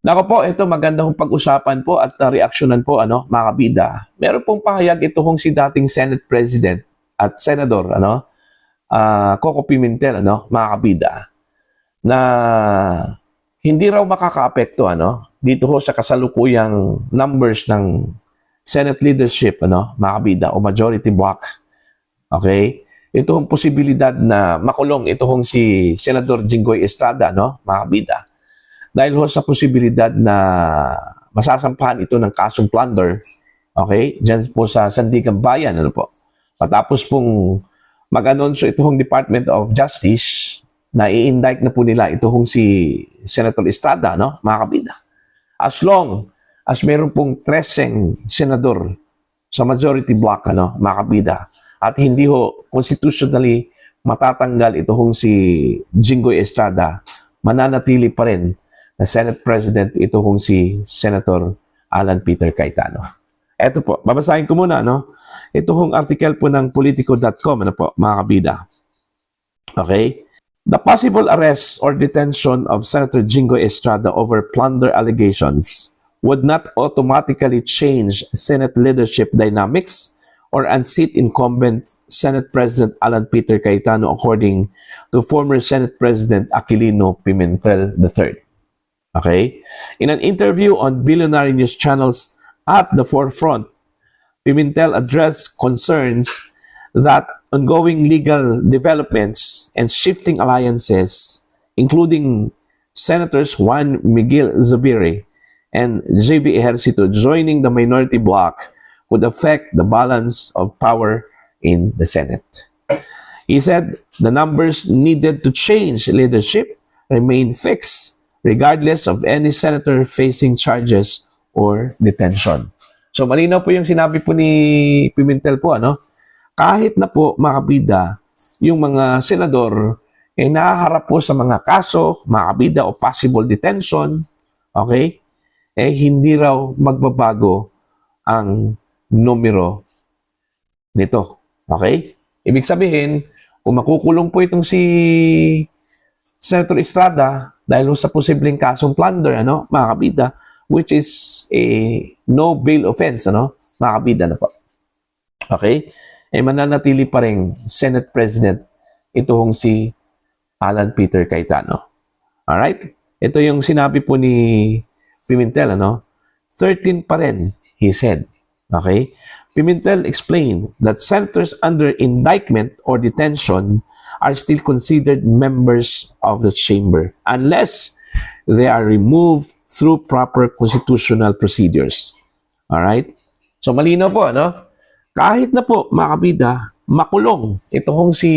Nako po, ito maganda hong pag-usapan po at reaksyonan po, mga kabida. Meron pong pahayag ito hong si dating Senate President at Senador, Coco Pimentel, mga kabida, na hindi raw makakaapekto, dito ho sa kasalukuyang numbers ng Senate leadership, mga kabida, o majority block. Okay? Ito hong posibilidad na makulong ito hong si Senador Jinggoy Estrada, mga kabida. Dahil ho sa posibilidad na masasampahan ito ng kasong plunder, okay, dyan po sa Sandigan Bayan, Patapos pong mag-anunsyo ito hong Department of Justice na i-indict na po nila ito hong si Senator Estrada, mga kabida. As long as meron pong 13 senador sa majority block, mga kabida, at hindi ho constitutionally matatanggal ito hong si Jinggoy Estrada, mananatili pa rin na Senate President ito kung si Senator Alan Peter Cayetano. Ito po, babasahin ko muna, Ito kong article po ng Politico.com, mga kabida. Okay? The possible arrest or detention of Senator Jinggoy Estrada over plunder allegations would not automatically change Senate leadership dynamics or unseat incumbent Senate President Alan Peter Cayetano, according to former Senate President Aquilino Pimentel III. Okay? In an interview on Billionaire News Channel's At the Forefront, Pimentel addressed concerns that ongoing legal developments and shifting alliances, including Senators Juan Miguel Zubiri and JV Ejercito joining the minority bloc, would affect the balance of power in the Senate. He said the numbers needed to change leadership remain fixed regardless of any senator facing charges or detention. So malinaw po yung sinabi po ni Pimentel po, Kahit na po, mga kabida, yung mga senador nahaharap po sa mga kaso, mga kabida, o possible detention, okay? Hindi raw magbabago ang numero nito. Okay? Ibig sabihin, kung makukulong po itong si Senator Estrada dahil sa posibleng kasong plunder, mga kabida, which is a no bail offense, mga kabida na po. Okay? Mananatili pa rin Senate President ito hong si Alan Peter Cayetano. Alright? Ito yung sinabi po ni Pimentel, 13 pa rin, he said. Okay? Pimentel explained that senators under indictment or detention are still considered members of the chamber unless they are removed through proper constitutional procedures. Alright? So malinaw po, Kahit na po, mga kabida, makulong itong si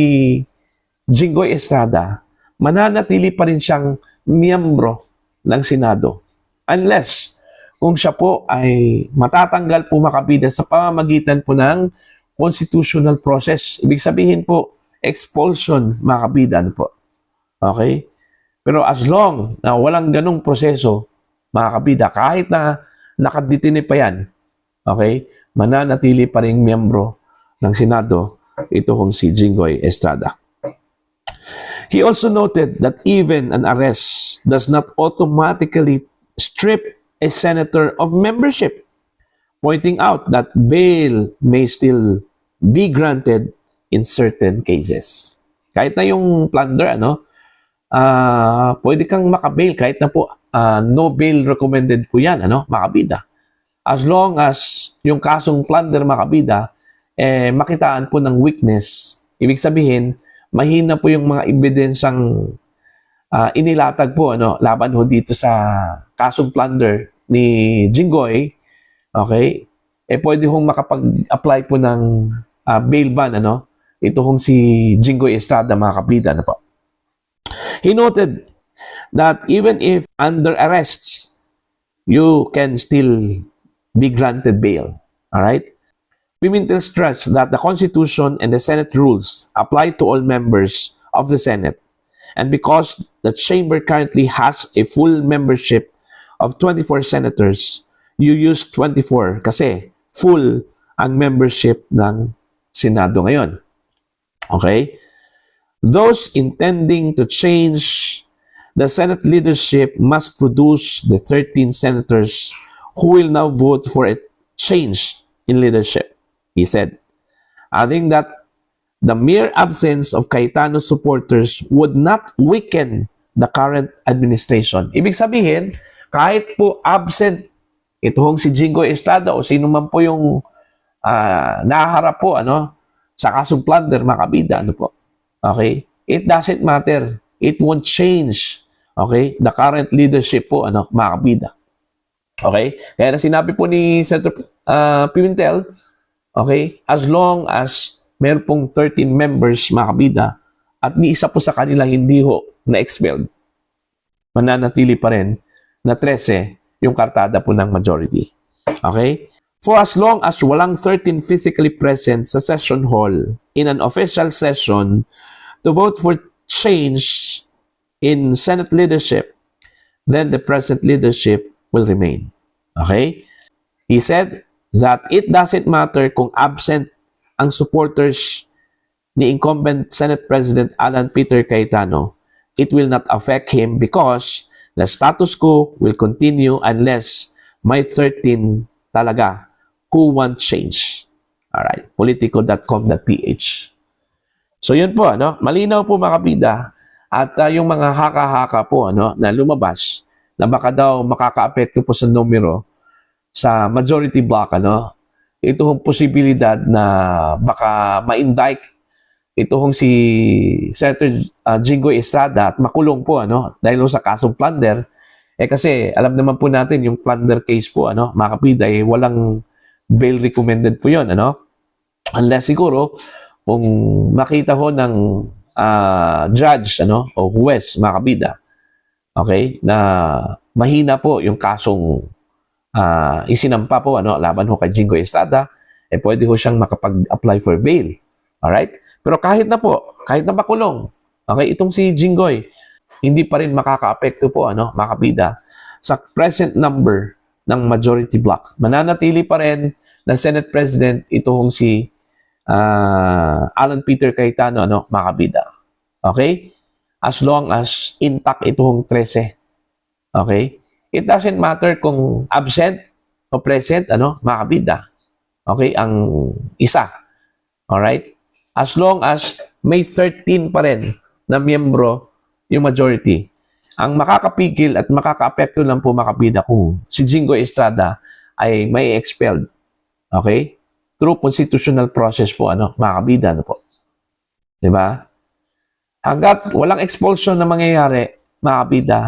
Jinggoy Estrada, mananatili pa rin siyang miyembro ng Senado unless kung siya po ay matatanggal po, mga kabida, sa pamamagitan po ng constitutional process. Ibig sabihin po, expulsion, mga kabida, po. Okay? Pero as long na walang ganong proseso, mga kabida, kahit na nakadetine pa yan, okay, mananatili pa rin miyembro ng Senado ito kung si Jinggoy Estrada. He also noted that even an arrest does not automatically strip a senator of membership, pointing out that bail may still be granted in certain cases. Kahit na yung plunder, pwede kang makabail kahit na po no bail recommended po yan, makabida. As long as yung kasong plunder, makabida, makitaan po ng weakness. Ibig sabihin, mahina po yung mga ebidensang inilatag po, laban ho dito sa kasong plunder ni Jinggoy, okay? Pwede hong makapag-apply po ng bail ban, ito hong si Jinggoy Estrada, mga kabida, po. He noted that even if under arrests, you can still be granted bail. Alright? Pimentel stressed that the Constitution and the Senate rules apply to all members of the Senate. And because the chamber currently has a full membership of 24 senators, you use 24 kasi full ang membership ng Senado ngayon. Okay? Those intending to change the Senate leadership must produce the 13 senators who will now vote for a change in leadership, he said, adding that the mere absence of Cayetano supporters would not weaken the current administration. Ibig sabihin, kahit po absent itong si Jinggoy Estrada o sino man po yung naharap po sa kasong plunder, mga kabida, okay? It doesn't matter. It won't change, okay, the current leadership po, mga kabida. Okay? Kaya na sinabi po ni Senator Pimentel, okay, as long as meron pong 13 members, mga kabida, at ni isa po sa kanila hindi ho na-expelled, mananatili pa rin na 13 yung kartada po ng majority. Okay? For as long as walang 13 physically present sa session hall in an official session to vote for change in Senate leadership, then the present leadership will remain. Okay? He said that it doesn't matter kung absent ang supporters ni incumbent Senate President Alan Peter Cayetano. It will not affect him because the status quo will continue unless may 13 talaga who want change. Alright, politico.com.ph. So yun po, malinaw po, mga kabida, at yung mga haka-haka po na lumabas na baka daw makaka-apekto po sa numero sa majority block, ito hong posibilidad na baka ma-indict ito hong si Senator Jinggoy Estrada at makulong po dahil sa kasong plunder. Kasi alam naman po natin yung plunder case po, mga kabida, walang bail recommended po yun, unless siguro kung makita ho ng judge o huwes, mga kabida, okay, na mahina po yung kasong isinampa po laban ho kay Jinggoy Estrada, pwede ho siyang makapag-apply for bail. Alright? Pero kahit na makulong, okay, itong si Jinggoy, hindi pa rin makaka-apekto po, mga kabida, sa present number ng majority block. Mananatili pa rin ng Senate President itong si Alan Peter Cayetano, mga kabida. Okay? As long as intact itong 13. Okay? It doesn't matter kung absent o present, mga kabida. Okay? Ang isa. Alright? As long as may 13 pa rin na miyembro yung majority, ang makakapigil at makakaapekto lang po, mga kabida, kung si Jinggoy Estrada ay may expelled. Okay? Through constitutional process po, mga kabida, po. Diba? Hanggat walang expulsion na mangyayari, mga kabida,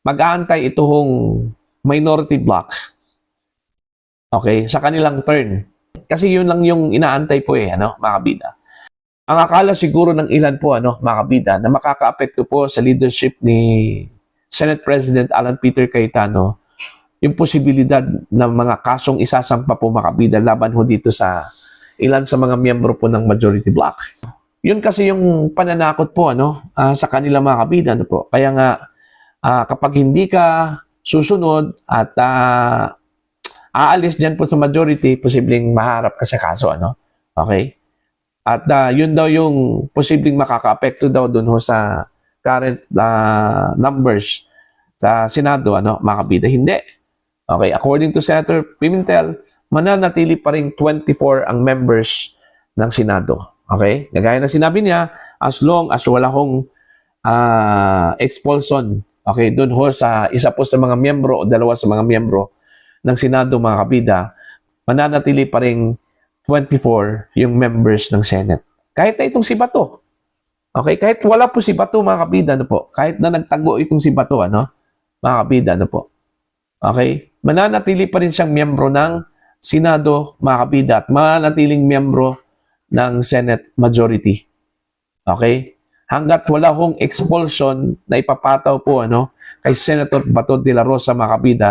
mag-aantay itong minority block, okay, sa kanilang turn. Kasi yun lang yung inaantay po, mga kabida. Ang akala siguro ng ilan po, mga kabida, na makaka-apekto po sa leadership ni Senate President Alan Peter Cayetano, yung posibilidad ng mga kasong isasampa po, mga kabida, laban ho dito sa ilan sa mga miyembro po ng majority block. Yun kasi yung pananakot po, sa kanila, mga kabida, po. Kaya nga, kapag hindi ka susunod at aalis dyan po sa majority, posibleng maharap ka sa kaso, Okay? At yun daw yung posibleng makaka-apekto daw dun ho sa current numbers sa Senado, mga kabida. Hindi. Okay, according to Senator Pimentel, mananatili pa rin 24 ang members ng Senado. Okay? Gaya na sinabi niya, as long as wala hong expulsion, okay, dun ho sa isa po sa mga miyembro o dalawa sa mga miyembro ng Senado, mga kabida, mananatili pa rin 24 yung members ng Senate. Kahit na itong si Bato. Okay? Kahit wala po si Bato, mga kabida, po. Kahit na nagtago itong si Bato, mga kabida, po. Okay? Mananatili pa rin siyang miyembro ng Senado, mga kabida, at mananatiling miyembro ng Senate majority. Okay? Hanggat wala hong expulsion na ipapataw po, kay Senator Bato de la Rosa, mga kabida,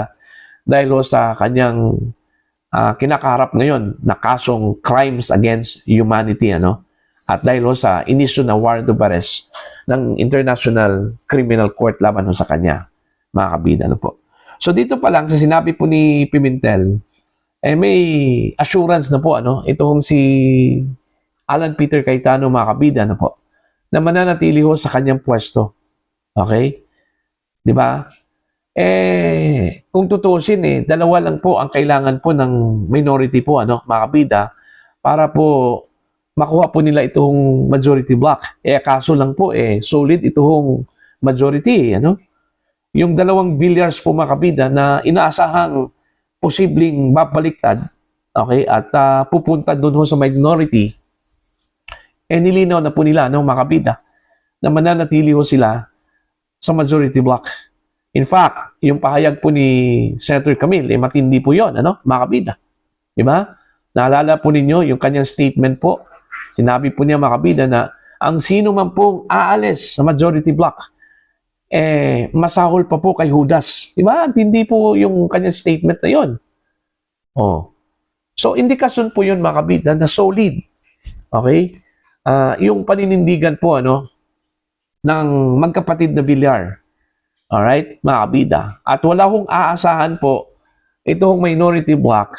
dahil sa kanyang kinakaharap ngayon na kasong crimes against humanity, at dahil sa inisyu na warrant of arrest ng International Criminal Court laban sa kanya, mga kabida, po. So dito pa lang sa sinabi po ni Pimentel, may assurance na po, itong si Alan Peter Cayetano, mga kabida, po, na mananatili ho sa kanyang pwesto. Okay? Di ba? Kung tutusin dalawa lang po ang kailangan po ng minority po, mga kabida, para po makuha po nila itong majority block. Kaso lang po, solid itong majority, Yung dalawang Villar's po, mga kabida, na inaasahang posibleng mabaliktad, okay, at pupunta doon ho sa minority, nilinaw na po nila, mga kabida, na mananatili ho sila sa majority block. In fact, yung pahayag po ni Senator Camille, matindi po yun, mga kabida. Diba? Naalala po ninyo yung kanyang statement po. Sinabi po niya, mga kabida, na ang sino man pong aalis sa majority block, masahol pa po kay Judas. Diba? Hindi po yung kanyang statement na yun. So, indikasyon po yun, mga kabida, na solid. Okay? Yung paninindigan po, ng magkapatid na Villar. Alright, mga kabida. At wala hong aasahan po itong minority block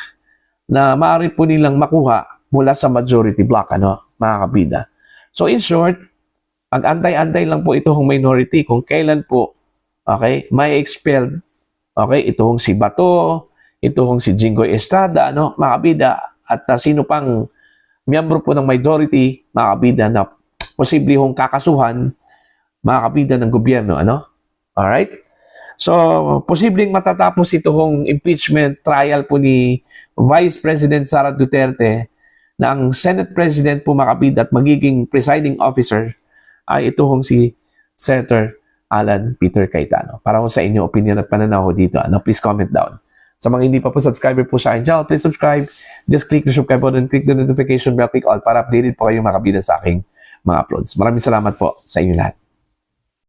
na maaari po nilang makuha mula sa majority block, mga kabida. So, in short, pag-antay-antay lang po itong minority kung kailan po, okay, may expelled, okay, itong si Bato, itong si Jinggoy Estrada, mga kabida, at sino pang miyembro po ng majority, mga kabida, na posible hong kakasuhan, mga kabida ng gobyerno, Alright? So, posibleng matatapos itong impeachment trial po ni Vice President Sara Duterte na ang Senate President po, mga kabida, at magiging presiding officer ay ito hong si Senator Alan Peter Cayetano. Para ho sa inyo, opinion at pananaw dito, please comment down. Sa mga hindi pa po subscriber po sa akin channel, please subscribe. Just click the subscribe button, click the notification bell, click all para updated po kayo, mga kabida, sa aking mga uploads. Maraming salamat po sa inyo lahat.